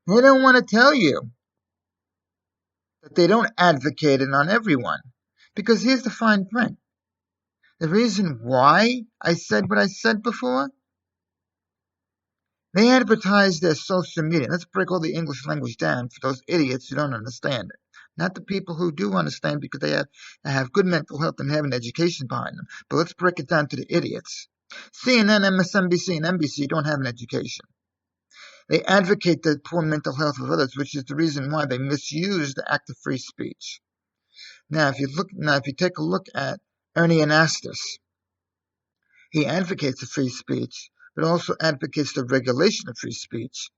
They don't want to tell you that they don't advocate it on everyone. Because here's the fine print. The reason why I said what I said before, they advertise their social media. Let's break all the English language down for those idiots who don't understand it. Not the people who do understand because they have good mental health and have an education behind them. But let's break it down to the idiots. CNN, MSNBC, and NBC don't have an education. They advocate the poor mental health of others, which is the reason why they misuse the act of free speech. Now, if you take a look at Ernie Anastas, he advocates the free speech, but also advocates the regulation of free speech,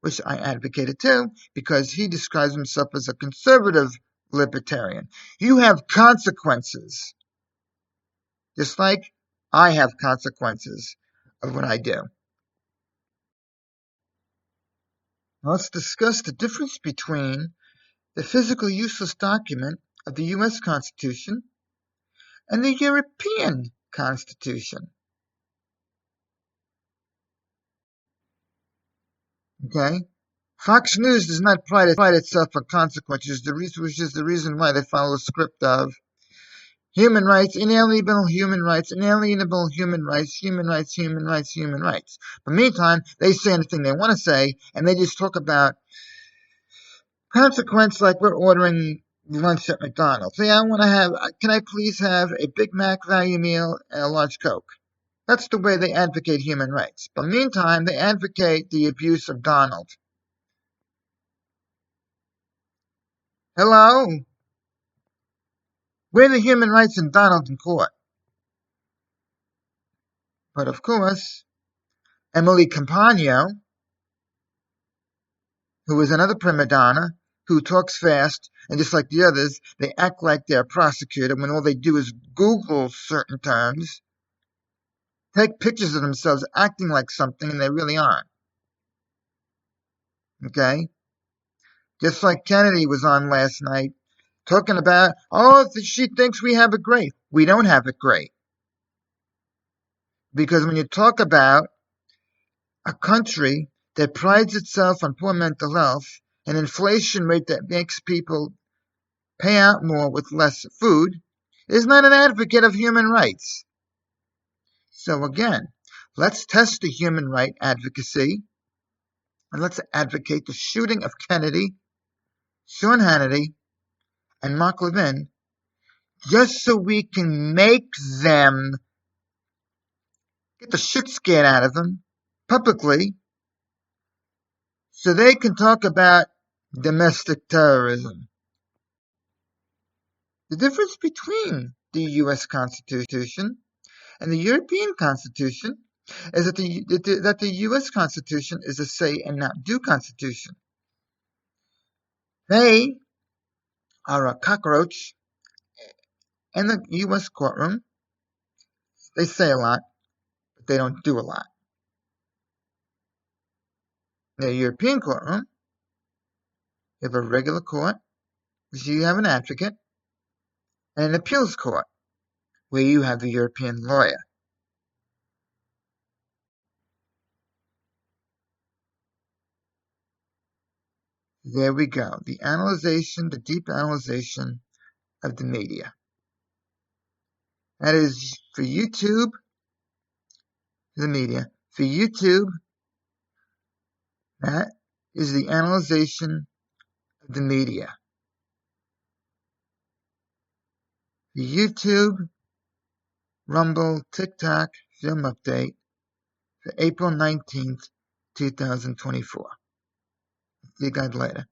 which I advocated too, because he describes himself as a conservative libertarian. You have consequences, just like I have consequences of what I do. Now let's discuss the difference between the physical useless document of the U.S. Constitution and the European Constitution. Okay? Fox News does not pride itself on consequences, which is the reason why they follow the script of human rights, inalienable human rights, inalienable human rights, human rights, human rights, human rights. But meantime, they say anything they want to say, and they just talk about consequence like we're ordering lunch at McDonald's. Say, can I please have a Big Mac value meal and a large Coke? That's the way they advocate human rights. But meantime, they advocate the abuse of Donald. Hello? Where are the human rights in Donald in court? But of course, Emily Compagno, who is another prima donna, who talks fast, and just like the others, they act like they're a prosecutor when all they do is Google certain terms, take pictures of themselves acting like something and they really aren't. Okay? Just like Kennedy was on last night, talking about, she thinks we have it great. We don't have it great. Because when you talk about a country that prides itself on poor mental health, an inflation rate that makes people pay out more with less food, is not an advocate of human rights. So again, let's test the human right advocacy, and let's advocate the shooting of Kennedy, Sean Hannity, and Mark Levin, just so we can make them get the shit scared out of them publicly, so they can talk about domestic terrorism. The difference between the U.S. Constitution and the European Constitution is that the U.S. Constitution is a say and not do Constitution. They are a cockroach in the U.S. courtroom. They say a lot, but they don't do a lot. In the European courtroom, you have a regular court, which you have an advocate, and an appeals court, where you have the European lawyer. There we go. The deep analyzation of the media. That is for YouTube, the media. For YouTube, that is the analyzation of the media. The YouTube, Rumble, TikTok film update for April 19th, 2024. See you guys later.